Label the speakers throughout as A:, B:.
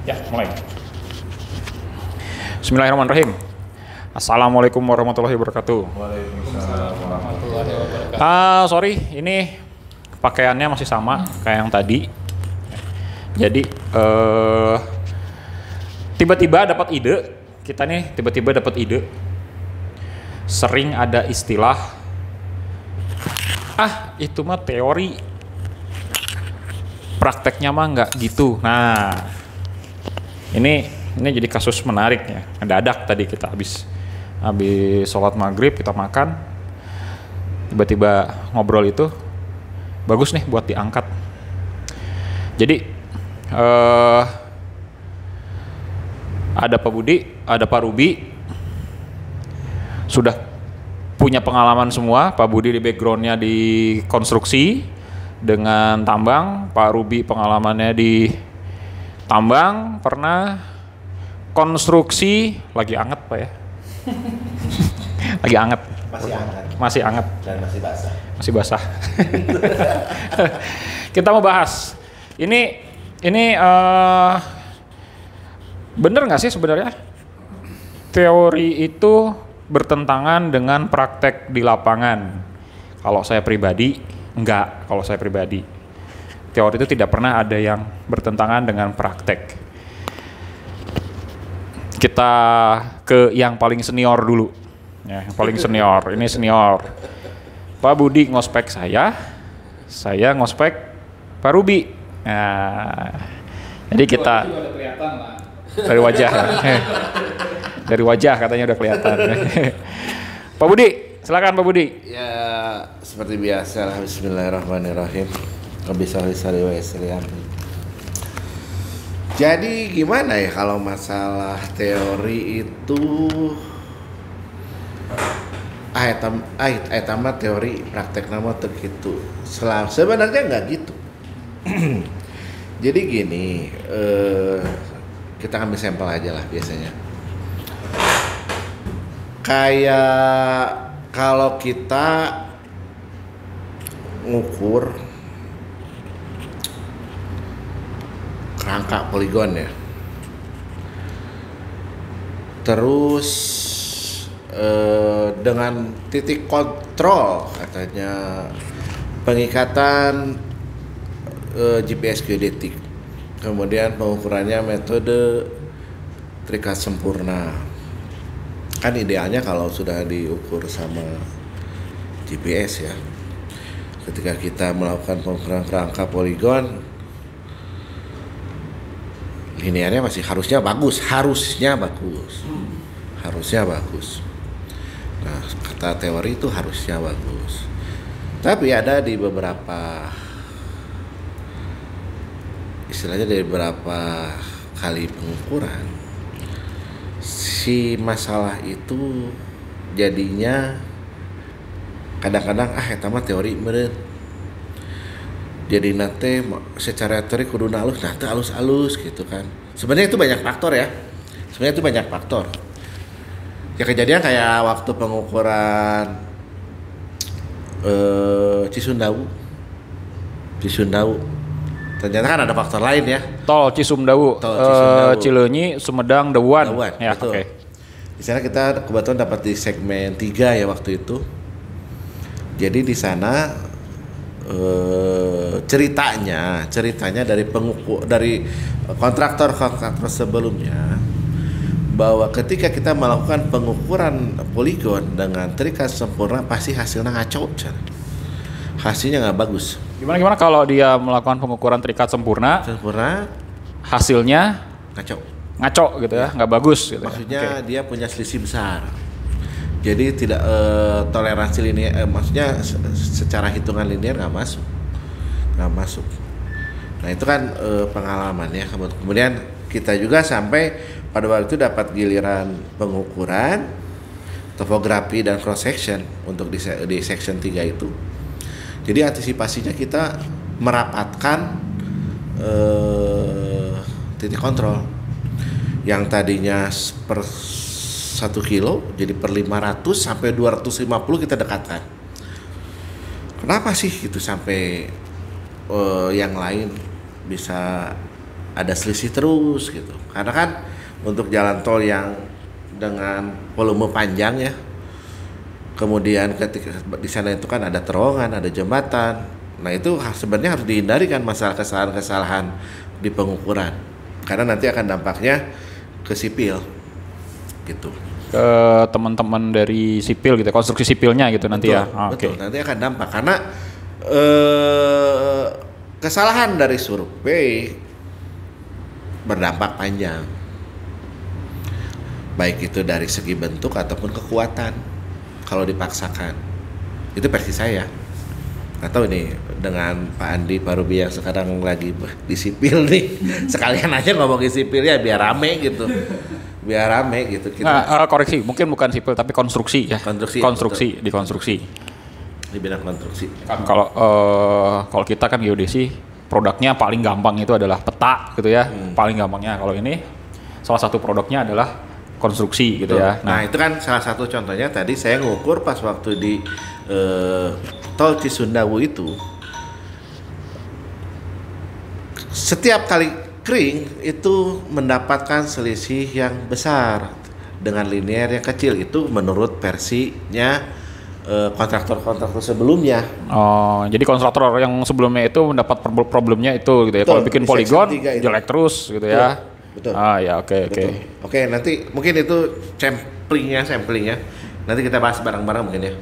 A: Ya, mulai. Bismillahirrahmanirrahim. Assalamualaikum warahmatullahi wabarakatuh.
B: Waalaikumsalam warahmatullahi wabarakatuh.
A: Sorry, ini pakaiannya masih sama kayak yang tadi. Jadi tiba-tiba dapat ide. Kita nih tiba-tiba dapat ide. Sering ada istilah, itu mah teori, prakteknya mah nggak gitu. Nah, ini jadi kasus menarik ya. Mendadak tadi kita habis sholat maghrib, kita makan, tiba-tiba ngobrol itu bagus nih buat diangkat. Jadi ada Pak Budi, ada Pak Ruby, sudah punya pengalaman semua. Pak Budi di backgroundnya di konstruksi dengan tambang, Pak Ruby pengalamannya di tambang, pernah konstruksi, lagi anget Pak ya? Lagi anget. Masih anget.
B: Dan masih basah.
A: Masih basah. Kita mau bahas. Ini bener nggak sih sebenarnya teori itu bertentangan dengan praktek di lapangan? Kalau saya pribadi, enggak. Kalau saya pribadi, teori itu tidak pernah ada yang bertentangan dengan praktek. Kita ke yang paling senior dulu. Ya, yang paling senior. Ini senior. Pak Budi ngospek saya ngospek Pak Ruby. Nah, jadi kita dari wajah ya. Dari wajah katanya udah kelihatan. Pak Budi, silakan Pak Budi.
B: Ya, seperti biasa lah. Bismillahirrahmanirrahim. Jadi gimana ya kalau masalah teori itu mah teori, praktek nama tergitu. Sebenarnya nggak gitu. Jadi gini, kita ambil sampel aja lah biasanya. Kayak kalau kita ngukur kerangka poligon ya, terus dengan titik kontrol katanya pengikatan GPS geodetik, kemudian pengukurannya metode terikat sempurna. Kan idealnya kalau sudah diukur sama GPS ya, ketika kita melakukan pengukuran kerangka poligon, linearnya masih harusnya bagus. Nah, kata teori itu harusnya bagus. Tapi ada di beberapa, istilahnya dari beberapa kali pengukuran, si masalah itu jadinya kadang-kadang eta mah teori meureun. Jadi nanti secara teori kudu halus gitu kan. Sebenarnya itu banyak faktor. Ya kejadian kayak waktu pengukuran Cisumdawu. Ternyata kan ada faktor lain ya.
A: Tol Cisumdawu, Cileunyi, Sumedang, Dawuan. Ya,
B: betul.
A: Okay.
B: Di sana kita kebetulan dapat di segmen 3 ya waktu itu. Jadi di sana ceritanya dari kontraktor sebelumnya, bahwa ketika kita melakukan pengukuran poligon dengan terikat sempurna pasti hasilnya ngaco, hasilnya nggak bagus.
A: Gimana kalau dia melakukan pengukuran terikat sempurna, hasilnya ngaco gitu ya, nggak bagus gitu.
B: Maksudnya dia punya selisih besar. Jadi tidak toleransi linear, maksudnya secara hitungan linear nggak masuk. Nah itu kan pengalaman ya. Kemudian kita juga sampai pada waktu itu dapat giliran pengukuran topografi dan cross section untuk di section 3 itu. Jadi antisipasinya kita merapatkan titik kontrol yang tadinya per 1 kilo jadi per 500 sampai 250 kita dekatkan. Kenapa sih itu sampai yang lain bisa ada selisih terus gitu. Karena kan untuk jalan tol yang dengan volume panjang ya, kemudian ketika di sana itu kan ada terowongan, ada jembatan. Nah itu sebenarnya harus dihindari kan masalah kesalahan-kesalahan di pengukuran, karena nanti akan dampaknya ke sipil gitu.
A: Ke teman-teman dari sipil gitu, konstruksi sipilnya gitu. Betul, nanti ya.
B: Betul, nanti akan dampak karena kesalahan dari survei berdampak panjang, baik itu dari segi bentuk ataupun kekuatan kalau dipaksakan. Itu versi saya. Atau ini dengan Pak Andi Parubi yang sekarang lagi di sipil nih, sekalian aja ngomongin sipil ya biar rame gitu. Biar rame gitu kita.
A: Nah, koreksi, mungkin bukan sipil tapi konstruksi ya.
B: Konstruksi
A: di konstruksi.
B: Di bidang konstruksi.
A: Kalau kita kan geodesi, produknya paling gampang itu adalah peta gitu ya. Paling gampangnya. Kalau ini salah satu produknya adalah konstruksi gitu. Betul. Ya.
B: Nah, itu kan salah satu contohnya tadi saya ngukur pas waktu di tol Cisundawu itu. Setiap kali kering itu mendapatkan selisih yang besar dengan linear yang kecil. Itu menurut versinya kontraktor sebelumnya.
A: Oh, jadi kontraktor yang sebelumnya itu mendapat problemnya itu gitu ya. Kalau bikin poligon jelek terus gitu ya.
B: Betul.
A: Ah ya, oke.
B: Oke, nanti mungkin itu samplingnya. Nanti kita bahas bareng-bareng mungkin ya.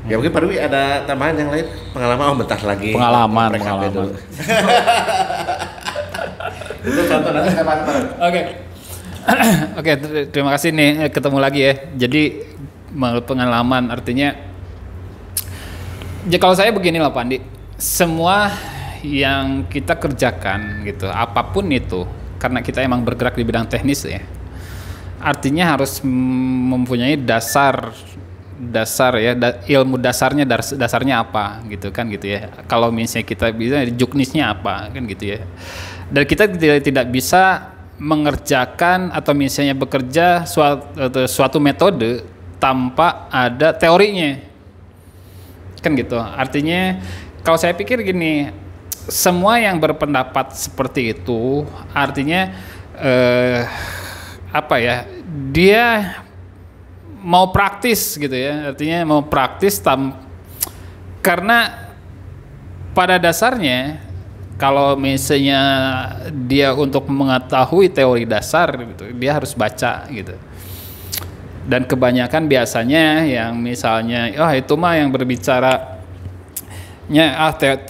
B: Ya mungkin Pak Dwi ada tambahan yang lain, pengalaman bentar lagi.
A: Pengalaman.
B: Itu contoh nanti kita bahas bareng.
C: Oke, terima kasih nih, ketemu lagi ya. Jadi pengalaman artinya, kalau saya begini lah Pak Andi, semua yang kita kerjakan gitu, apapun itu, karena kita emang bergerak di bidang teknis ya, artinya harus mempunyai dasar ya, ilmu dasarnya apa gitu kan gitu ya. Kalau misalnya kita bisa juknisnya apa kan gitu ya. Dan kita tidak bisa mengerjakan atau misalnya bekerja suatu metode tanpa ada teorinya. Kan gitu. Artinya kalau saya pikir gini, semua yang berpendapat seperti itu artinya dia mau praktis gitu ya. Artinya mau praktis karena pada dasarnya kalau misalnya dia untuk mengetahui teori dasar gitu, dia harus baca gitu. Dan kebanyakan biasanya yang misalnya, itu mah yang berbicaranya,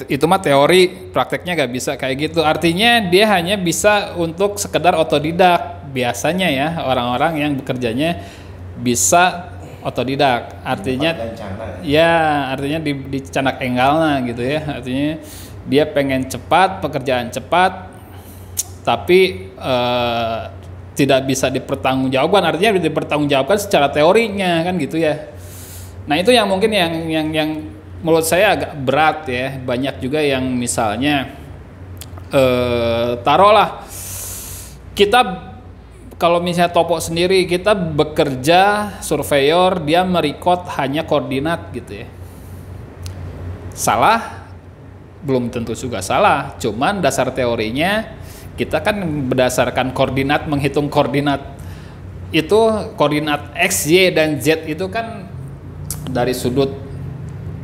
C: itu mah teori, prakteknya gak bisa kayak gitu. Artinya dia hanya bisa untuk sekedar otodidak. Biasanya ya orang-orang yang bekerjanya bisa otodidak. Artinya, artinya di canak enggalna gitu ya. Artinya dia pengen cepat, pekerjaan cepat, tapi tidak bisa dipertanggungjawabkan. Artinya dipertanggungjawabkan secara teorinya kan gitu ya. Nah itu yang mungkin yang menurut saya agak berat ya. Banyak juga yang misalnya taruhlah kita kalau misalnya topo sendiri, kita bekerja surveyor, dia merekod hanya koordinat gitu ya. Salah? Belum tentu juga salah, cuman dasar teorinya kita kan berdasarkan koordinat, menghitung koordinat itu, koordinat X, Y, dan Z itu kan dari sudut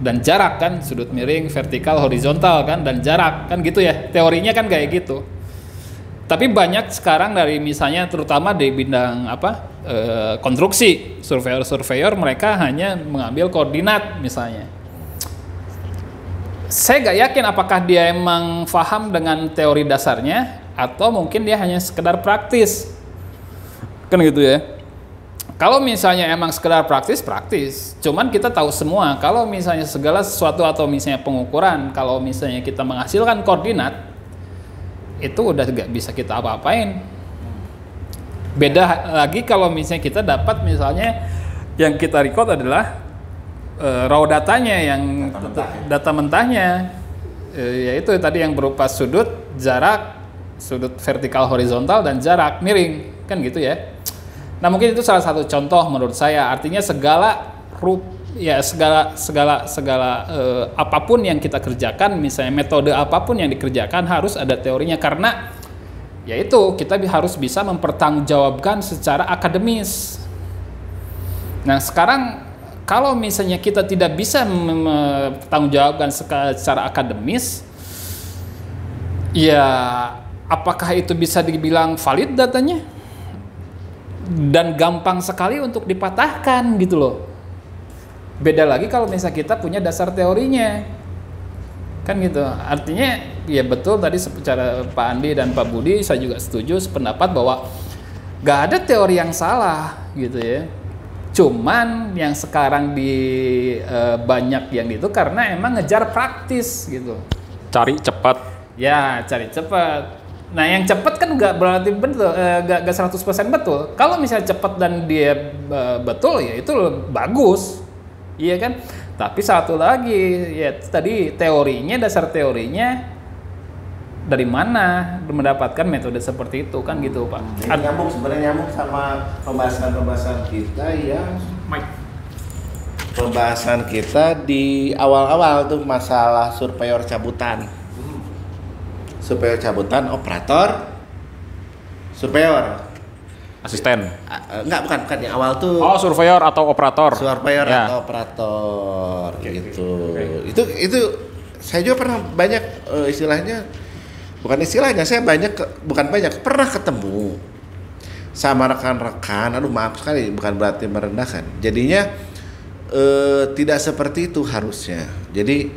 C: dan jarak kan, sudut miring, vertikal, horizontal kan, dan jarak kan gitu ya, teorinya kan kayak gitu. Tapi banyak sekarang dari misalnya terutama di bidang konstruksi, surveyor mereka hanya mengambil koordinat misalnya. Saya gak yakin apakah dia emang paham dengan teori dasarnya atau mungkin dia hanya sekedar praktis. Kan gitu ya. Kalau misalnya emang sekedar praktis. Cuman kita tahu semua kalau misalnya segala sesuatu atau misalnya pengukuran, kalau misalnya kita menghasilkan koordinat, itu udah gak bisa kita apa-apain. Beda lagi kalau misalnya kita dapat misalnya yang kita record adalah raw datanya, yang data mentahnya, yaitu tadi yang berupa sudut, jarak, sudut vertikal, horizontal, dan jarak miring kan gitu ya. Nah mungkin itu salah satu contoh menurut saya. Artinya segala apapun yang kita kerjakan, misalnya metode apapun yang dikerjakan harus ada teorinya, karena yaitu kita harus bisa mempertanggungjawabkan secara akademis. Nah sekarang kalau misalnya kita tidak bisa mempertanggungjawabkan secara akademis, ya apakah itu bisa dibilang valid datanya? Dan gampang sekali untuk dipatahkan gitu loh. Beda lagi kalau misalnya kita punya dasar teorinya. Kan gitu. Artinya ya betul tadi secara Pak Andi dan Pak Budi saya juga setuju sependapat bahwa gak ada teori yang salah gitu ya. Cuman yang sekarang banyak yang itu karena emang ngejar praktis gitu.
A: Cari cepat.
C: Ya, cari cepat. Nah, yang cepat kan nggak berarti betul, nggak 100% betul. Kalau misalnya cepat dan dia betul, ya itu bagus, iya kan? Tapi satu lagi, ya tadi teorinya, dasar teorinya dari mana mendapatkan metode seperti itu kan gitu Pak?
B: Sebenarnya nyambung sama pembahasan kita yang pembahasan kita di awal-awal tuh masalah surveyor cabutan. Surveyor cabutan, operator, surveyor,
A: Asisten.
B: bukan yang awal tuh.
A: Oh, surveyor atau operator.
B: Surveyor
A: Ya.
B: atau operator gitu.
A: Oke.
B: Itu saya juga pernah banyak pernah ketemu sama rekan-rekan. Aduh maaf sekali, bukan berarti merendahkan. Jadinya tidak seperti itu harusnya. Jadi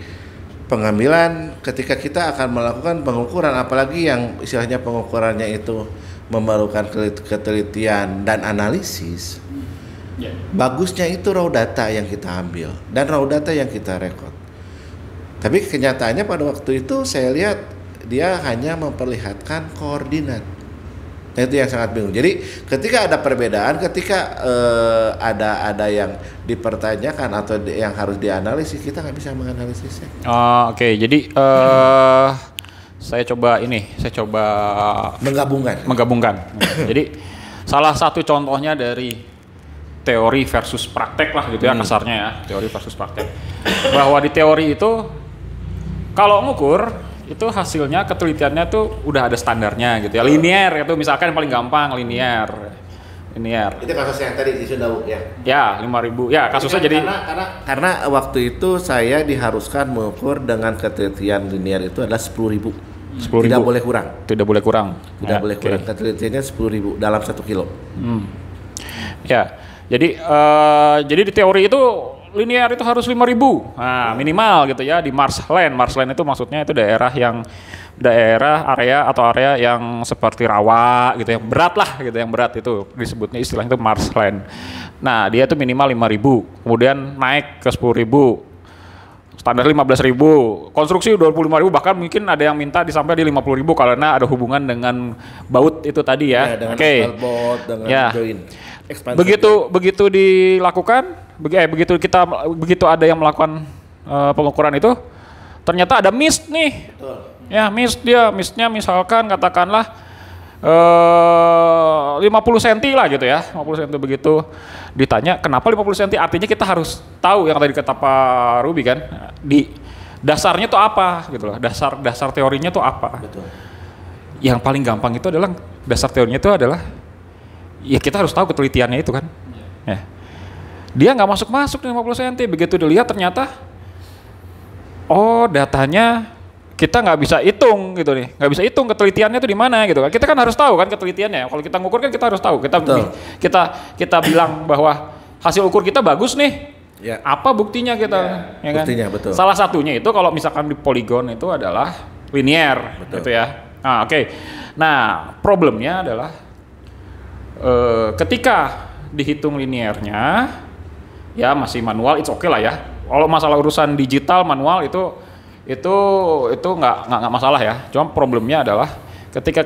B: pengambilan ketika kita akan melakukan pengukuran, apalagi yang istilahnya pengukurannya itu memerlukan ketelitian dan analisis. Bagusnya itu raw data yang kita ambil dan raw data yang kita rekod. Tapi kenyataannya pada waktu itu saya lihat dia hanya memperlihatkan koordinat. Nah, itu yang sangat bingung. Jadi ketika ada perbedaan, ketika ada yang dipertanyakan atau yang harus dianalisis, kita nggak bisa menganalisisnya.
A: Oke. Jadi saya coba menggabungkan. Jadi salah satu contohnya dari teori versus praktek lah gitu ya, kasarnya ya, teori versus praktek. Bahwa di teori itu kalau ngukur itu hasilnya ketelitiannya tuh udah ada standarnya gitu ya, linear itu misalkan yang paling gampang linear.
B: Itu kasusnya yang tadi di Sunda ya.
A: Ya 5.000 ya kasusnya jadi
B: karena waktu itu saya diharuskan mengukur dengan ketelitian linear itu adalah 10.000. Tidak boleh kurang.
A: Tidak boleh kurang.
B: Tidak boleh kurang. Ketelitiannya 10.000 dalam 1 kilo.
A: Ya, jadi di teori itu linear itu harus 5.000. Nah, minimal gitu ya di Marsland. Marsland itu maksudnya itu daerah area yang seperti rawa gitu, yang berat lah gitu, yang berat itu disebutnya istilahnya itu Marsland. Nah, dia itu minimal 5.000. Kemudian naik ke 10.000. Standar 15.000, konstruksi 25.000, bahkan mungkin ada yang minta disampai di 50.000 karena ada hubungan dengan baut itu tadi ya. Oke. Ya. Begitu dilakukan, begitu ada yang melakukan pengukuran itu, ternyata ada mist nih.
B: Betul.
A: Ya, mistnya misalkan katakanlah 50 cm lah gitu ya, 50 cm. Begitu ditanya kenapa 50 cm, artinya kita harus tahu yang tadi kata Pak Ruby kan, di dasarnya tuh apa gitu loh, dasar teorinya tuh apa.
B: Betul.
A: Yang paling gampang itu adalah dasar teorinya itu adalah ya kita harus tahu ketelitiannya itu kan. Ya. Dia nggak masuk 50 cm, begitu dilihat ternyata datanya kita nggak bisa hitung gitu nih, nggak bisa hitung ketelitiannya tuh di mana gitu kan. Kita kan harus tahu kan ketelitiannya. Kalau kita ngukur kan kita harus tahu. Kita bilang bahwa hasil ukur kita bagus nih.
B: Ya.
A: Apa buktinya kita? Ya kan?
B: Buktinya betul.
A: Salah satunya itu kalau misalkan di poligon itu adalah linear, gitu ya. Nah, oke. Nah, problemnya adalah ketika dihitung linearnya, ya masih manual, it's okay lah ya. Kalau masalah urusan digital manual itu nggak masalah ya. Cuma problemnya adalah ketika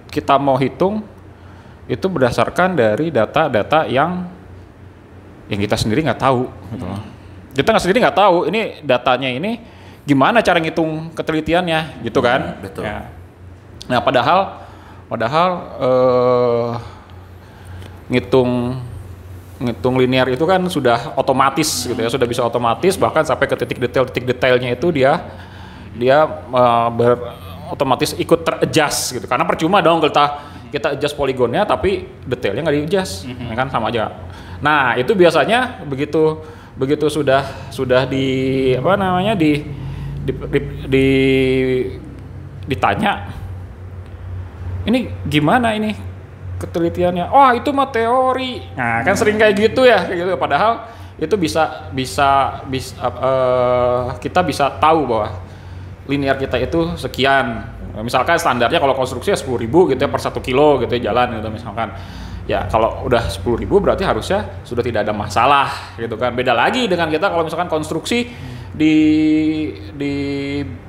A: kita mau hitung itu berdasarkan dari data-data yang kita sendiri nggak tahu. Gitu. Kita sendiri nggak tahu ini datanya ini gimana cara ngitung ketelitiannya, gitu kan?
B: Betul.
A: Ya. Nah padahal ngitung linear itu kan sudah otomatis gitu ya, sudah bisa otomatis, bahkan sampai ke titik detailnya itu dia otomatis ikut ter-adjust gitu. Karena percuma dong kita adjust poligonnya tapi detailnya nggak di-adjust, ya kan sama aja. Nah, itu biasanya begitu sudah di apa namanya ditanya, ini gimana ini ketelitiannya? Oh, itu mah teori. Nah, kan sering kayak gitu ya, kayak gitu. Padahal itu bisa kita bisa tahu bahwa linear kita itu sekian. Misalkan standarnya kalau konstruksinya 10.000 gitu ya per 1 kilo gitu ya jalan gitu misalkan. Ya kalau udah 10.000 berarti harusnya sudah tidak ada masalah gitu kan. Beda lagi dengan kita kalau misalkan konstruksi di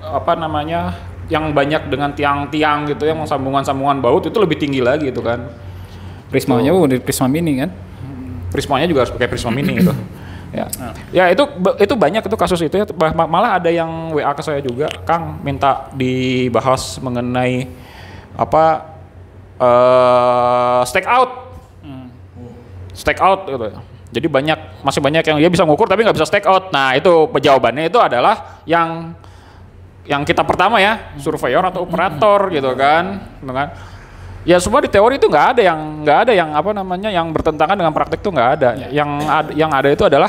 A: apa namanya yang banyak dengan tiang-tiang gitu yang sambungan-sambungan baut itu lebih tinggi lagi gitu kan.
C: Prismanya dari prisma mini kan.
A: Prismanya juga harus pakai prisma mini gitu. Ya itu banyak itu kasus itu ya. Malah ada yang WA ke saya juga, Kang minta dibahas mengenai apa stake out gitu. Jadi masih banyak yang dia bisa ngukur tapi nggak bisa stake out. Nah itu jawabannya itu adalah yang kita pertama ya, surveyor atau operator gitu kan. Ya semua di teori itu nggak ada yang apa namanya yang bertentangan dengan praktek itu nggak ada. Yang ada itu adalah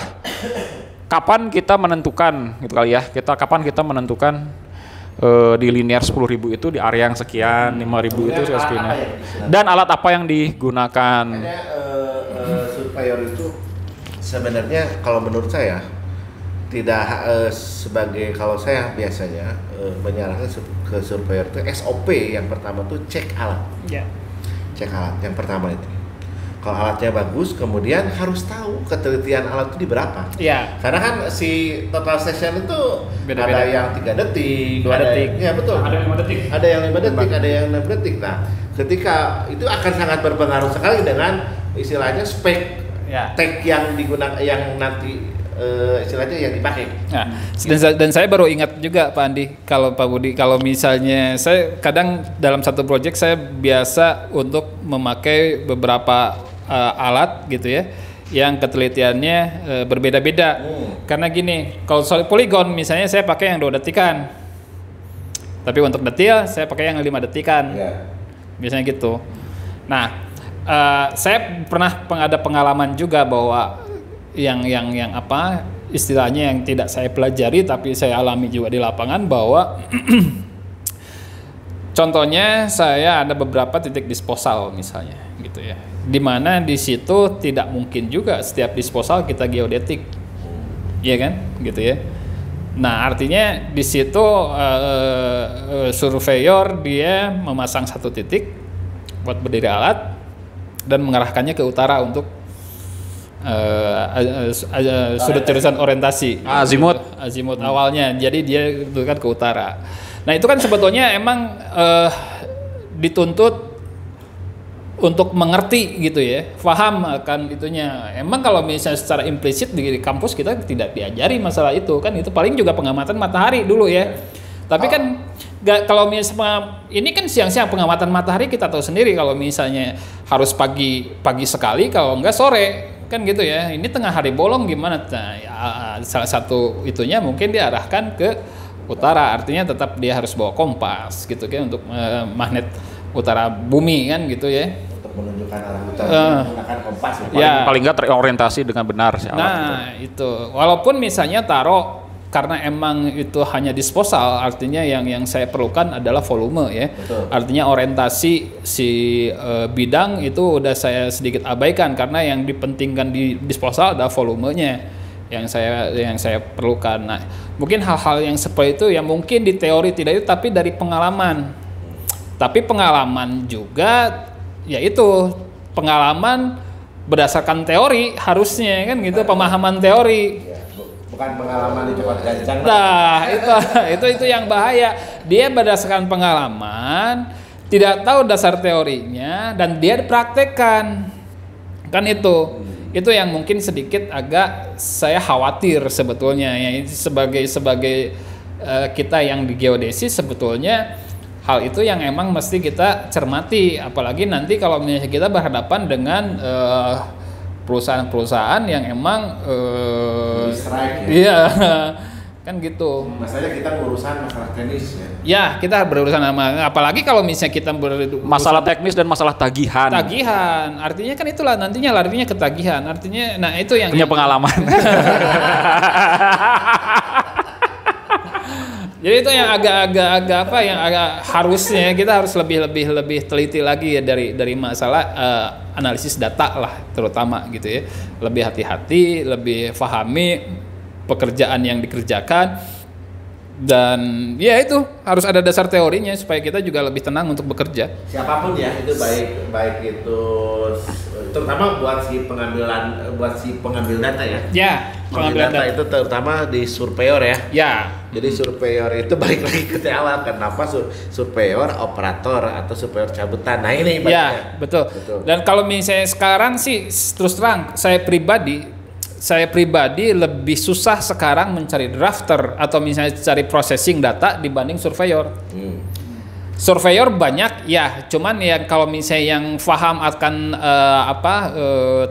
A: kapan kita menentukan gitu kali ya. Kapan kita menentukan di linear 10.000 itu di area yang sekian, 5.000 itu sekian. Dan alat apa yang digunakan?
B: Surveyor itu sebenarnya kalau menurut saya tidak sebagai kalau saya biasanya menyarankan ke surveyor itu SOP yang pertama tuh cek alat. Cek alat yang pertama itu. Kalau alatnya bagus, kemudian harus tahu ketelitian alat itu di berapa. Karena kan si total session itu beda-beda. Ada yang 3 detik,
C: 2 detik.
B: Ya betul.
A: Ada yang 5 detik.
B: Ada yang 5 detik, ada yang 6 detik. Nah, ketika itu akan sangat berpengaruh sekali dengan istilahnya spek tag yang digunakan yang nanti istilahnya yang dipakai.
C: Nah, dan saya baru ingat juga Pak Andi, kalau Pak Budi, kalau misalnya saya kadang dalam satu proyek saya biasa untuk memakai beberapa alat gitu ya, yang ketelitiannya berbeda-beda. Karena gini, kalau soal poligon misalnya saya pakai yang 2 detikan, tapi untuk detail saya pakai yang 5 detikan, biasanya gitu. Nah, saya pernah ada pengalaman juga bahwa yang apa istilahnya yang tidak saya pelajari tapi saya alami juga di lapangan bahwa contohnya saya ada beberapa titik disposal misalnya gitu ya, dimana di situ tidak mungkin juga setiap disposal kita geodetik, ya kan gitu ya. Nah artinya di situ surveyor dia memasang satu titik buat berdiri alat dan mengarahkannya ke utara untuk sudut jurusan orientasi azimut awalnya, jadi dia tentukan ke utara. Nah itu kan sebetulnya emang dituntut untuk mengerti gitu ya, paham akan itunya. Emang kalau misalnya secara implisit di kampus kita tidak diajari masalah itu kan, itu paling juga pengamatan matahari dulu ya. Tapi kan kalau misalnya ini kan siang-siang pengamatan matahari kita tahu sendiri kalau misalnya harus pagi sekali, kalau enggak sore kan gitu ya. Ini tengah hari bolong gimana? Nah, ya, salah satu itunya mungkin diarahkan ke utara, artinya tetap dia harus bawa kompas gitu kan untuk magnet utara bumi kan gitu ya.
B: Untuk menunjukkan arah utara menggunakan kompas
A: paling nggak terorientasi dengan benar si alat.
C: Nah itu walaupun misalnya taruh karena emang itu hanya disposal, artinya yang saya perlukan adalah volume ya.
B: Betul.
C: Artinya orientasi si bidang itu udah saya sedikit abaikan karena yang dipentingkan di disposal adalah volumenya yang saya perlukan. Nah, mungkin hal-hal yang seperti itu yang mungkin di teori tidak itu tapi dari pengalaman. Tapi pengalaman juga yaitu pengalaman berdasarkan teori harusnya kan gitu, pemahaman teori.
B: Bukan pengalaman di tempat gancang.
C: Nah, itu yang bahaya. Dia berdasarkan pengalaman, tidak tahu dasar teorinya dan dia dipraktekkan. Kan itu. Itu yang mungkin sedikit agak saya khawatir sebetulnya ya, sebagai kita yang di geodesis sebetulnya hal itu yang emang mesti kita cermati, apalagi nanti kalau misalnya kita berhadapan dengan perusahaan-perusahaan yang emang kan gitu.
B: Masalahnya kita urusan masalah tenis ya.
C: Ya, kita berurusan sama, apalagi kalau misalnya kita
A: Masalah teknis dan masalah tagihan.
C: tagihan. Artinya kan itulah nantinya larinya ke tagihan. Artinya nah itu yang
A: Punya pengalaman.
C: Jadi itu yang agak apa yang agak harusnya kita harus lebih teliti lagi ya dari masalah analisis data lah terutama gitu ya. Lebih hati-hati, lebih pahami pekerjaan yang dikerjakan, dan ya itu harus ada dasar teorinya supaya kita juga lebih tenang untuk bekerja.
B: Siapapun ya itu baik itu terutama buat si pengambil data ya.
C: Ya,
B: pengambil data itu terutama di surveyor ya.
C: Ya.
B: Jadi surveyor itu balik lagi ke awal, kenapa surveyor operator atau surveyor cabutan. Nah ini
C: ya betul. Dan kalau misalnya sekarang sih terus terang saya pribadi lebih susah sekarang mencari drafter atau misalnya cari processing data dibanding surveyor. Surveyor banyak ya, cuman ya kalau misalnya yang paham akan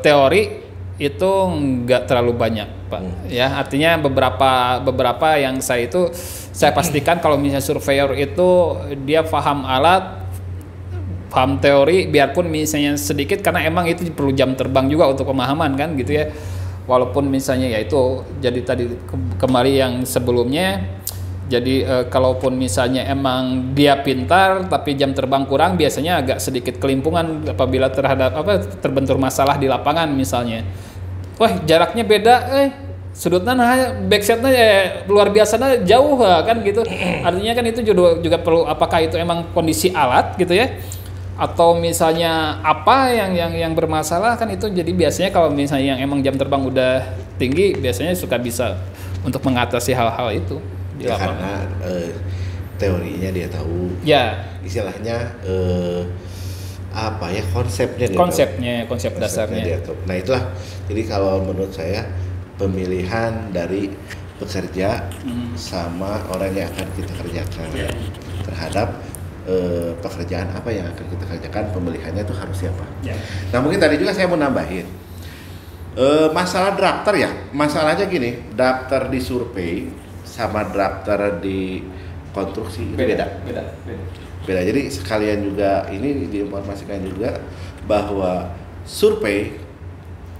C: teori itu nggak terlalu banyak, Pak. Ya, artinya beberapa yang saya pastikan kalau misalnya surveyor itu dia paham alat, paham teori, biarpun misalnya sedikit karena emang itu perlu jam terbang juga untuk pemahaman kan gitu ya. Walaupun misalnya ya itu jadi tadi kembali yang sebelumnya. Jadi kalaupun misalnya emang dia pintar tapi jam terbang kurang, biasanya agak sedikit kelimpungan apabila terbentur masalah di lapangan misalnya. Wah, jaraknya beda, sudutnya backsetnya luar biasa jauh kan gitu. Artinya kan itu juga perlu, apakah itu emang kondisi alat gitu ya, atau misalnya apa yang bermasalah kan itu. Jadi biasanya kalau misalnya yang emang jam terbang udah tinggi, biasanya suka bisa untuk mengatasi hal-hal itu.
B: Ya, karena teorinya dia tahu,
C: ya
B: istilahnya konsep
C: dasarnya
B: dia tahu. Nah itulah, jadi kalau menurut saya pemilihan dari pekerja sama orang yang akan kita kerjakan terhadap pekerjaan apa yang akan kita kerjakan, pemilihannya itu harus siapa. Nah mungkin tadi juga saya mau nambahin masalah drafter ya, masalahnya gini, drafter di survei sama drafter di konstruksi beda. Jadi sekalian juga ini diinformasikan juga bahwa survei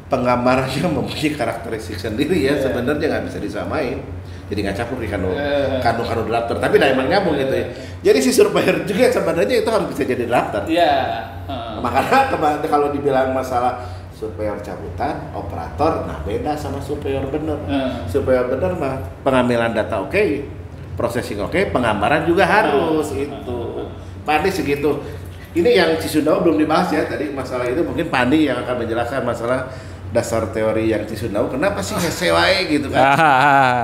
B: penggambarannya mempunyai karakteristik sendiri ya, sebenarnya nggak bisa disamain. Jadi nggak campur di kanu drafter, tapi emang nyambung gitu ya. Jadi si surveyor juga sebenarnya itu harus bisa jadi drafter. Makanya kalau dibilang masalah surveyor cabutan, operator, nah beda sama surveyor bener. Surveyor bener mah pengambilan data oke, processing oke, penggambaran juga harus itu. Pak Andi segitu. Ini yang Cisundau belum dibahas ya tadi, masalah itu mungkin Pak Andi yang akan menjelaskan masalah dasar teori yang Cisundau. Kenapa sih sewae gitu kan?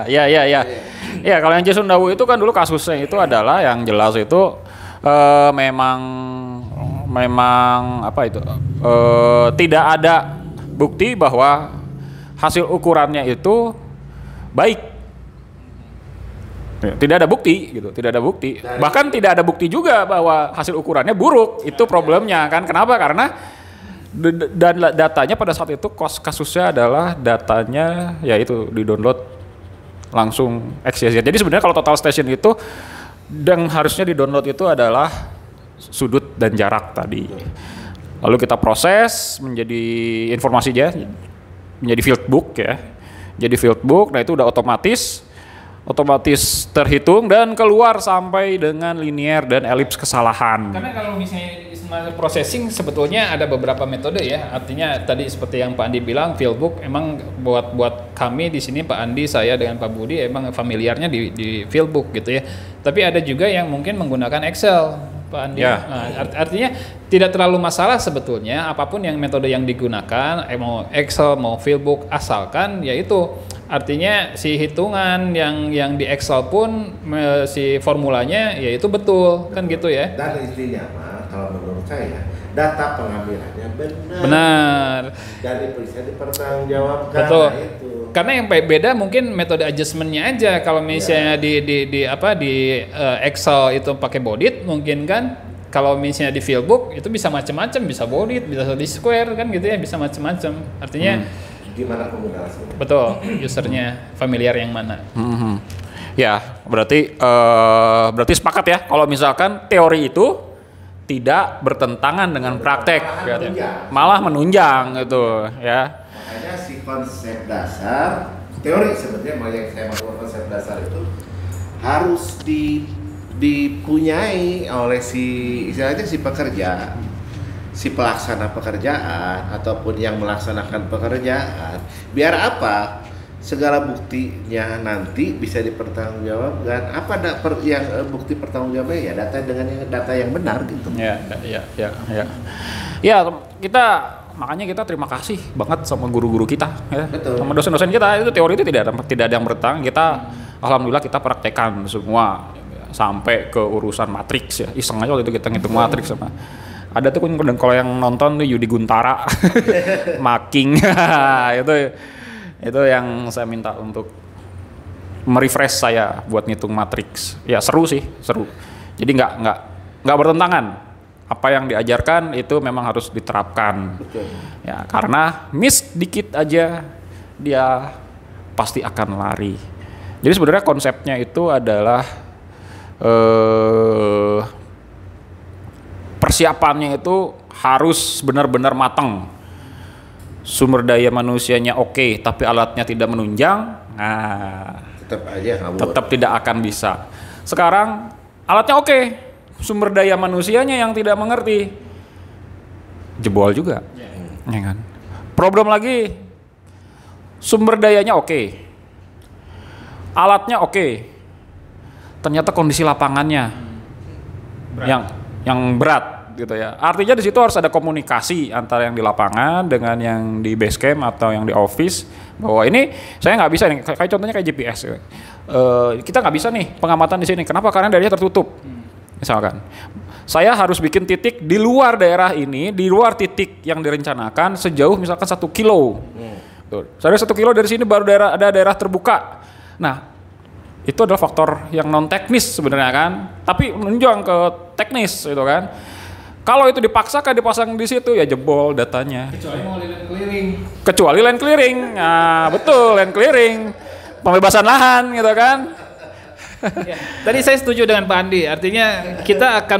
A: Ya kalau yang Cisundau itu kan dulu kasusnya itu adalah yang jelas itu memang apa itu tidak ada bukti bahwa hasil ukurannya itu baik. Tidak ada bukti gitu, tidak ada bukti. Bahkan tidak ada bukti juga bahwa hasil ukurannya buruk. Itu problemnya kan. Kenapa? Karena dan datanya pada saat itu kasusnya adalah datanya yaitu di-download langsung XYZ. Jadi sebenarnya kalau total station itu yang harusnya di-download itu adalah sudut dan jarak tadi. Lalu kita proses menjadi informasi aja, menjadi fieldbook ya. Jadi fieldbook, nah itu udah otomatis terhitung dan keluar sampai dengan linear dan elips kesalahan.
C: Karena kalau misalnya processing sebetulnya ada beberapa metode ya. Artinya tadi seperti yang Pak Andi bilang, fieldbook emang buat kami di sini, Pak Andi, saya dengan Pak Budi emang familiarnya di fieldbook gitu ya. Tapi ada juga yang mungkin menggunakan Excel, Pak Andi. Nah, artinya tidak terlalu masalah sebetulnya apapun yang metode yang digunakan, mau Excel mau fieldbook, asalkan yaitu artinya si hitungan yang di Excel pun si formulanya yaitu betul kan gitu ya.
B: Dan intinya kalau menurut saya data pengambilannya
C: benar
B: dan bisa dipertanggungjawabkan.
C: Betul.
B: Nah, itu.
C: Karena yang beda mungkin metode adjustmentnya aja. Kalau misalnya di Excel itu pakai bodit mungkin kan. Kalau misalnya di fieldbook itu bisa macam-macam, bisa bodit, bisa di square kan gitu ya, bisa macam-macam. Artinya
B: gimana komunikasinya?
C: betul, usernya familiar yang mana.
A: Ya, berarti sepakat ya kalau misalkan teori itu tidak bertentangan dengan praktek, malah menunjang gitu ya.
B: Makanya si konsep dasar teori sebenarnya yang saya maksud konsep dasar itu harus dipunyai oleh istilahnya si pekerja, si pelaksana pekerjaan ataupun yang melaksanakan pekerjaan. Biar apa? Segala buktinya nanti bisa dipertanggungjawabkan. Apa bukti pertanggungjawabnya ya data yang benar gitu.
A: Ya. Ya, makanya kita terima kasih banget sama guru-guru kita ya.
B: Betul.
A: Sama dosen-dosen kita, itu teori itu tidak ada yang bertang. Kita alhamdulillah kita praktekkan semua sampai ke urusan matriks ya. Iseng aja waktu itu kita ngitung matriks sama. Ada tuh kalau yang nonton tuh Yudi Guntara, Making, itu yang saya minta untuk merefresh saya buat ngitung matriks. Ya seru sih, seru. Jadi nggak bertentangan. Apa yang diajarkan itu memang harus diterapkan.
B: Betul.
A: Ya karena miss dikit aja dia pasti akan lari. Jadi sebenarnya konsepnya itu adalah persiapannya itu harus benar-benar matang. Sumber daya manusianya oke, tapi alatnya tidak menunjang. Nah, tetap tidak akan bisa. Sekarang alatnya oke, sumber daya manusianya yang tidak mengerti, jebol juga, ya kan? Problem lagi, sumber dayanya oke, alatnya oke, ternyata kondisi lapangannya yang berat gitu ya. Artinya di situ harus ada komunikasi antara yang di lapangan dengan yang di base camp atau yang di office, bahwa ini saya nggak bisa nih, kayak contohnya kayak GPS ya. Kita nggak bisa nih pengamatan di sini. Kenapa? Karena daerahnya tertutup. Misalkan, saya harus bikin titik di luar daerah ini, di luar titik yang direncanakan sejauh misalkan 1 kilo. Saya 1 kilo dari sini baru ada daerah terbuka. Nah, itu adalah faktor yang non teknis sebenarnya kan, tapi menunjang ke teknis gitu kan. Kalau itu dipaksakan dipasang di situ ya jebol datanya.
C: Kecuali mau land clearing.
A: Kecuali land clearing, nah betul land clearing, pembebasan lahan gitu kan.
C: Ya, tadi saya setuju dengan Pak Andi. Artinya kita akan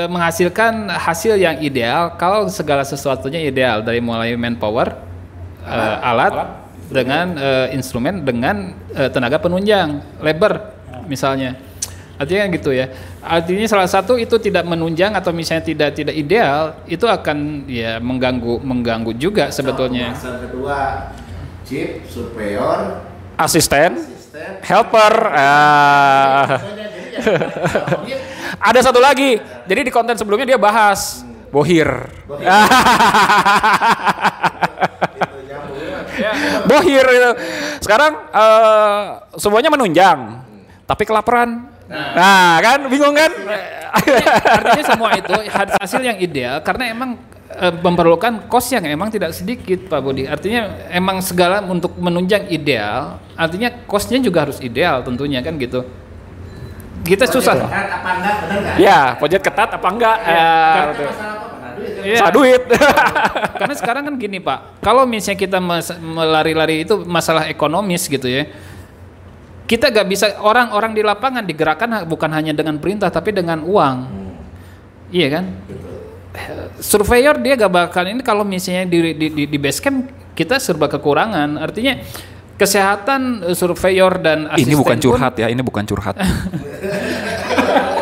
C: menghasilkan hasil yang ideal kalau segala sesuatunya ideal, dari mulai manpower, alat dengan instrumen dengan tenaga penunjang, labor misalnya. Artinya gitu ya. Artinya salah satu itu tidak menunjang atau misalnya tidak ideal, itu akan ya mengganggu juga sebetulnya.
B: Pembahasan kedua, chief, surveyor,
A: asisten, helper. Ada satu lagi. Jadi di konten sebelumnya dia bahas bohir. Bohir itu. Sekarang semuanya menunjang, tapi kelaparan. Nah, kan bingung kan?
C: Artinya semua itu hasil yang ideal karena emang memerlukan cost yang emang tidak sedikit, Pak Budi. Artinya emang segala untuk menunjang ideal, artinya costnya juga harus ideal tentunya kan gitu. Kita susah.
B: Ketat apa enggak, benar nggak?
A: Ya, budget ketat apa enggak?
B: Masalah apa?
A: Masalah duit.
C: Karena sekarang kan gini Pak, kalau misalnya kita melari-lari itu masalah ekonomis gitu ya. Kita gak bisa, orang-orang di lapangan digerakkan bukan hanya dengan perintah tapi dengan uang. Iya kan? Surveyor dia gak bakal ini kalau misalnya di base camp kita serba kekurangan. Artinya kesehatan surveyor dan asisten
A: ini bukan curhat ya, ini bukan curhat.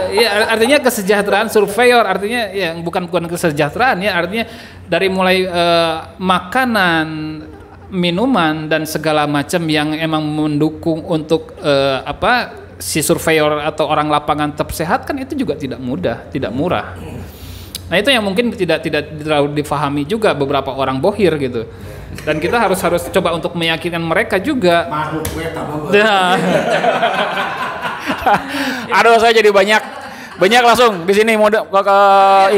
C: Iya, artinya kesejahteraan surveyor, artinya yang bukan kesejahteraan ya, artinya dari mulai makanan, minuman dan segala macam yang emang mendukung untuk si surveyor atau orang lapangan tetap sehat kan itu juga tidak mudah, tidak murah. Nah itu yang mungkin tidak terlalu difahami juga beberapa orang bohir gitu. Dan kita harus coba untuk meyakinkan mereka juga. Nah.
A: Aduh, saya jadi banyak langsung di sini mau ke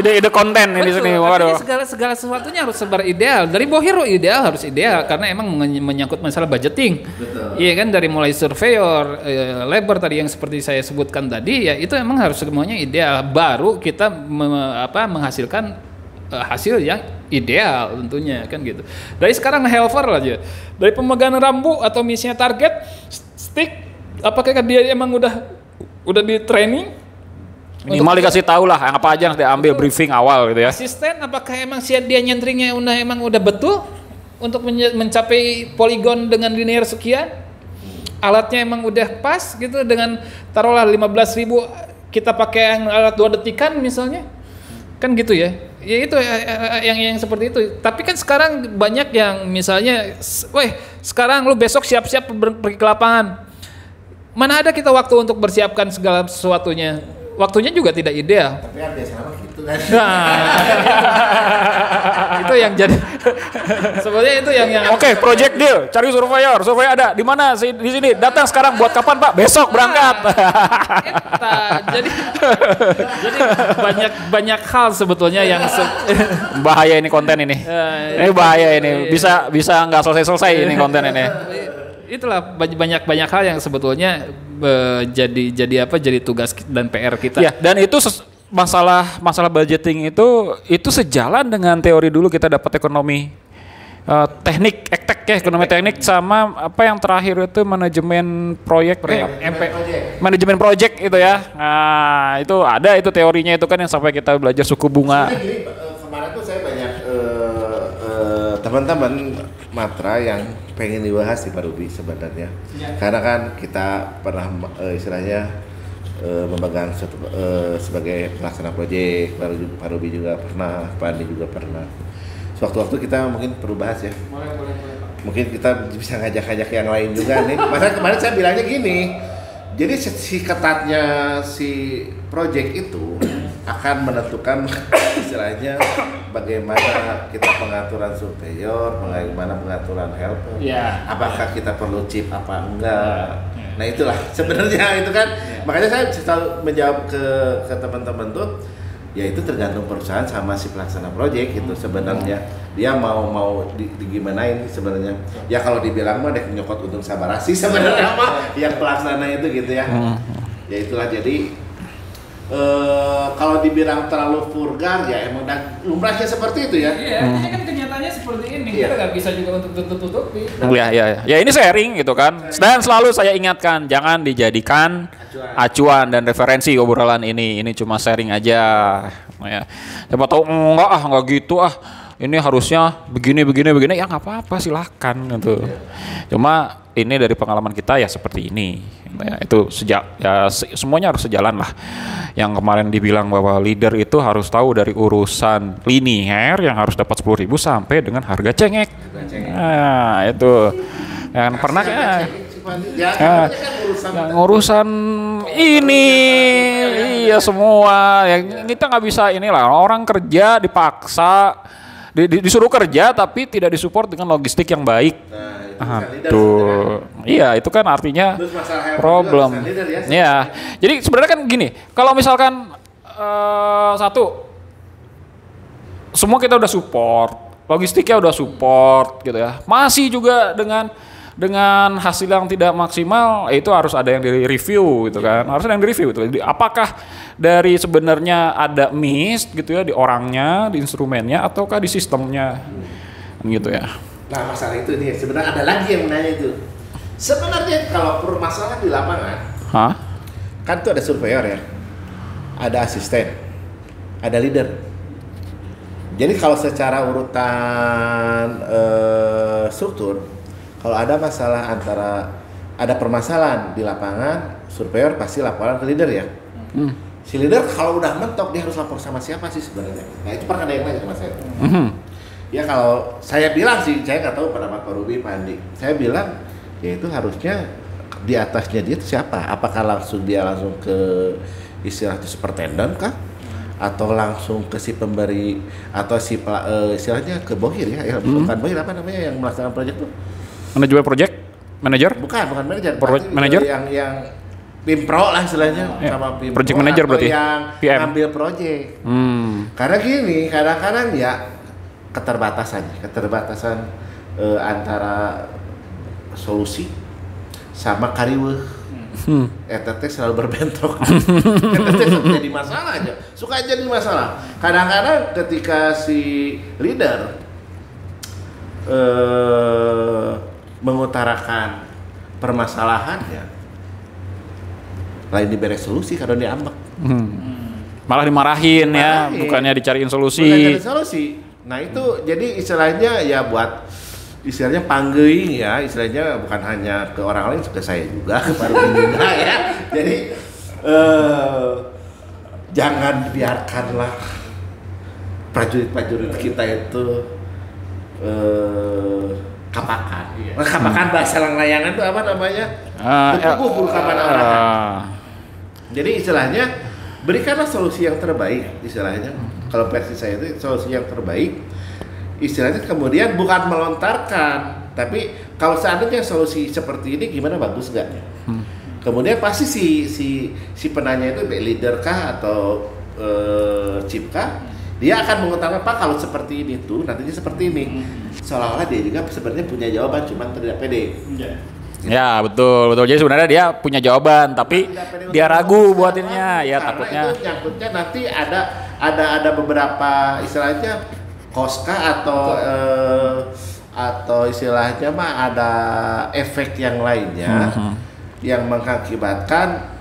A: ide-ide konten di sini. Waduh.
C: Segala sesuatunya harus sebar ideal. Dari bohir ideal harus ideal karena emang menyangkut masalah budgeting. Betul. Iya kan, dari mulai surveyor, labor tadi yang seperti saya sebutkan tadi ya, itu emang harus semuanya ideal. Baru kita menghasilkan hasil yang ideal tentunya kan gitu. Dari sekarang helper aja. Dari pemegang rambu atau misalnya target stick apakah dia emang udah di training?
A: Minimal dikasih tahu lah apa aja yang diambil briefing awal gitu ya.
C: Asisten, apakah emang dia nyentringnya udah betul untuk mencapai poligon dengan linear sekian? Alatnya emang udah pas gitu dengan taruhlah 15.000 kita pakai yang alat 2 detikan misalnya. Kan gitu ya. Ya itu yang seperti itu. Tapi kan sekarang banyak yang misalnya, sekarang lu besok siap-siap pergi ke lapangan. Mana ada kita waktu untuk bersiapkan segala sesuatunya. Waktunya juga tidak ideal.
B: Tapi kan biasanya gitu kan.
C: Itu yang jadi sebenarnya itu yang
A: Oke, project deal, cari surveyor ada di mana sih di sini, datang sekarang, buat kapan Pak? Besok berangkat.
C: jadi banyak hal sebetulnya yang
A: bahaya ini konten ini. Ini bahaya ini, bisa nggak selesai ini konten ini.
C: Itulah banyak hal yang sebetulnya jadi tugas dan PR kita.
A: Ya, dan itu masalah budgeting itu sejalan dengan teori dulu kita dapat ekonomi teknik ekonomi teknik sama apa yang terakhir itu manajemen proyek manajemen proyek itu ya. Nah, itu ada itu teorinya itu kan yang sampai kita belajar suku bunga.
B: Gini, kemarin tuh saya banyak teman-teman matra yang pengen dibahas di Pak Ruby sebenarnya. Ya. Karena kan kita pernah istilahnya memegang sebagai pelaksana proyek, Pak Ruby juga pernah, Pak Andi juga pernah. Sewaktu-waktu kita mungkin perlu bahas ya. Boleh. Mungkin kita bisa ngajak-ngajak yang lain juga nih. Masa kemarin saya bilangnya gini, jadi si ketatnya si proyek itu akan menentukan istilahnya bagaimana kita pengaturan surveyor, bagaimana pengaturan helper, apakah kita perlu chip apa enggak. Nah itulah sebenarnya itu kan, makanya saya selalu menjawab ke teman-teman tuh, ya itu tergantung perusahaan sama si pelaksana proyek gitu sebenarnya. Dia mau digimanain sebenarnya. Ya kalau dibilang mah deh nyokot untung sabarasi sebenarnya mah yang pelaksana itu gitu ya. Ya itulah jadi kalau dibilang terlalu vulgar ya emang dan lumrahnya seperti itu ya.
C: Iya, ini kan kenyataannya seperti ini. Kita nggak bisa juga untuk tutup-tutupi.
A: Ya ini sharing gitu kan. Dan selalu saya ingatkan jangan dijadikan acuan dan referensi obrolan ini. Ini cuma sharing aja. Ya. Siapa tahu enggak gitu ini harusnya begini ya nggak apa-apa silahkan gitu. Cuma ini dari pengalaman kita ya seperti ini. Ya, itu semuanya harus sejalan lah. Yang kemarin dibilang bahwa leader itu harus tahu dari urusan linier yang harus dapat 10.000 sampai dengan harga cengek. Nah itu yang pernah urusan ini iya semua yang kita nggak bisa inilah orang kerja dipaksa disuruh kerja tapi tidak disupport dengan logistik yang baik. Iya itu kan artinya problem. Ya, jadi sebenarnya kan gini, kalau misalkan semua kita udah support, logistiknya udah support gitu ya, masih juga dengan hasil yang tidak maksimal, itu harus ada yang di-review gitu kan, harus ada yang di-review gitu. Apakah dari sebenarnya ada miss gitu ya di orangnya, di instrumennya, ataukah di sistemnya, gitu ya.
B: Nah masalah itu nih sebenarnya ada lagi yang menanya itu. Sebenarnya kalau permasalahan di lapangan, kan tuh ada surveyor ya, ada asisten, ada leader. Jadi kalau secara urutan struktur, kalau ada masalah ada permasalahan di lapangan, surveyor pasti laporan ke leader ya. Si leader kalau udah mentok dia harus lapor sama siapa sih sebenarnya? Nah itu pernah ada yang nanya sama saya. Ya kalau saya bilang sih, saya nggak tahu pendapat Pak Ruby, Pak Andi. Saya bilang, ya itu harusnya di atasnya dia itu siapa? Apakah dia langsung ke istilahnya superintendent kah? Atau langsung ke si pemberi atau si istilahnya ke bohir ya? Bukan bohir, apa namanya yang melaksanakan proyek itu?
A: Manajemen proyek? Manager?
B: Bukan manajer.
A: Manager?
B: Yang Pimpro lah istilahnya sama Pimpro.
A: Project manager berarti?
B: Yang
A: PM.
B: ngambil proyek. Karena gini, kadang-kadang ya keterbatasan antara solusi sama kariweuh. Eta teh selalu berbentrok. Eta teh jadi masalah aja. Suka jadi masalah. Kadang-kadang ketika si leader mengutarakan permasalahannya, lain diberi solusi kalau diambek.
A: Malah dimarahin ya,
B: Dimarahin.
A: bukannya dicariin solusi.
B: Bukan jadi solusi. Nah itu jadi istilahnya ya buat istilahnya panggeing ya, istilahnya bukan hanya ke orang lain, ke saya juga, ke Pak Ruby juga ya. Jadi jangan biarkanlah prajurit-prajurit kita itu kapakan. Kapakan bahasa layangan itu apa namanya? Bertubuh kapan orang. Jadi istilahnya berikanlah solusi yang terbaik istilahnya. Kalau versi saya itu solusi yang terbaik istilahnya, kemudian bukan melontarkan, tapi kalau seandainya solusi seperti ini gimana, bagus nggak? Kemudian pasti si penanya itu leader kah atau chief kah, dia akan mengutarakan, Pak kalau seperti ini tuh nantinya seperti ini. Seolah-olah dia juga sebenarnya punya jawaban, cuman tidak pede.
A: Ya betul. Jadi sebenarnya dia punya jawaban, tapi dia ragu buatinnya. Ya
B: karena
A: takutnya.
B: itu nyangkutnya nanti ada beberapa istilahnya koska atau istilahnya mah ada efek yang lainnya yang mengakibatkan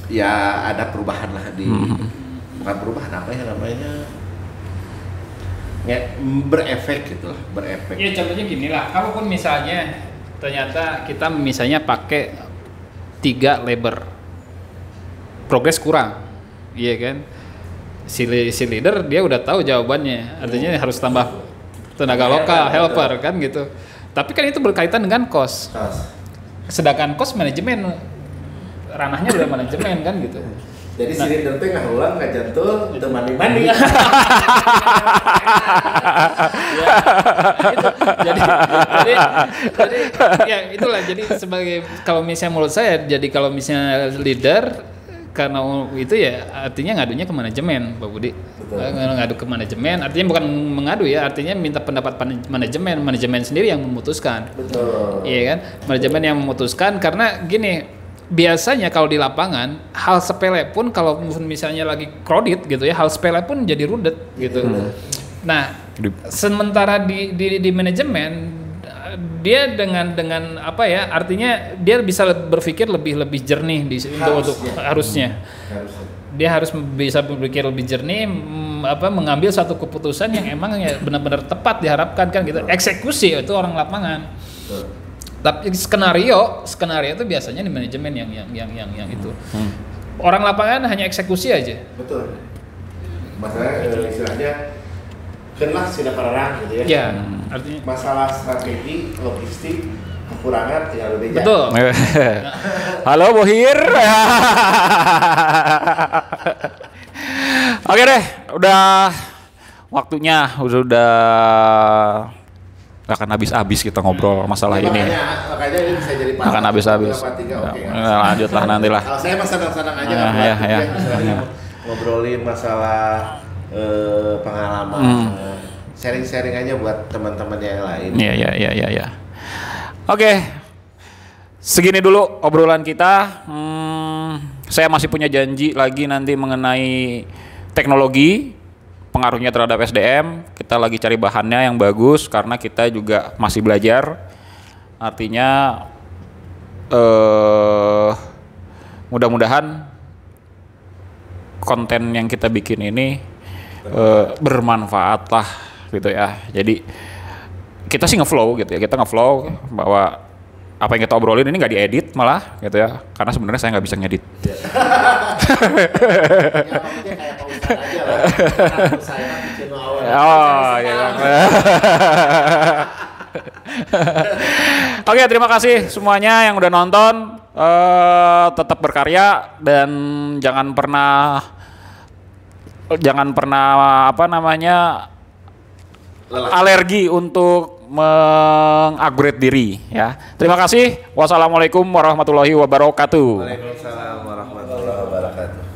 B: ya ada perubahan lah bukan perubahan apa ya namanya, berefek gitu lah, berefek.
C: Ya contohnya gini lah, kalaupun misalnya ternyata kita misalnya pakai 3 labor, progres kurang, iya kan? Si leader dia udah tahu jawabannya, artinya harus tambah tenaga lokal, helper kan gitu. Tapi kan itu berkaitan dengan cost. Sedangkan cost manajemen ranahnya udah manajemen kan gitu.
B: Jadi si leader teh nggak ulang, nggak jantul, itu mandi-mandi.
C: jadi ya itulah, jadi sebagai kalau misalnya menurut saya, jadi kalau misalnya leader karena itu ya artinya ngadunya ke manajemen, Pak Budi. Ngadu ke manajemen artinya bukan mengadu ya, artinya minta pendapat manajemen sendiri yang memutuskan.
B: Betul.
C: Iya kan, manajemen yang memutuskan, karena gini, biasanya kalau di lapangan hal sepele pun kalau misalnya lagi crowded gitu ya, hal sepele pun jadi rudet gitu. Nah, sementara di manajemen dia dengan apa ya, artinya dia bisa berpikir lebih jernih untuk harusnya. Dia harus bisa berpikir lebih jernih, mengambil satu keputusan yang emang ya benar-benar tepat diharapkan kan gitu. Eksekusi itu orang lapangan. Tapi skenario itu biasanya di manajemen yang itu. Orang lapangan hanya eksekusi aja.
B: Betul. Masalahnya istilahnya kenlah sudah perang gitu ya.
C: Ya, artinya
B: masalah strategi, logistik, kekurangan tinggal lebih.
C: Betul.
A: Halo Bohir. Oke deh, udah waktunya, udah gak akan habis-habis kita ngobrol masalah ini.
B: Makanya ini bisa jadi
A: Gak akan habis-habis. Lanjutlah nantilah.
B: Kalau saya mah senang-senang aja ngobrolin masalah pengalaman, sharing-sharing aja buat teman-teman yang lain.
A: Iya. Oke, segini dulu obrolan kita. Saya masih punya janji lagi nanti mengenai teknologi, pengaruhnya terhadap SDM. Kita lagi cari bahannya yang bagus karena kita juga masih belajar. Artinya mudah-mudahan konten yang kita bikin ini bermanfaat lah gitu ya. Jadi kita sih ngeflow gitu ya, kita ngeflow bahwa apa yang kita obrolin ini nggak diedit malah gitu ya, karena sebenarnya saya nggak bisa ngedit.
B: Ya, maksudnya kayak Pak Ustadz aja lah. Saya bikin awal.
A: Oh iya. Oke, terima kasih semuanya yang udah nonton. Tetap berkarya dan jangan pernah alergi untuk mengupgrade diri ya. Terima kasih. Wassalamualaikum warahmatullahi wabarakatuh.
B: Waalaikumsalam warahmatullahi wabarakatuh.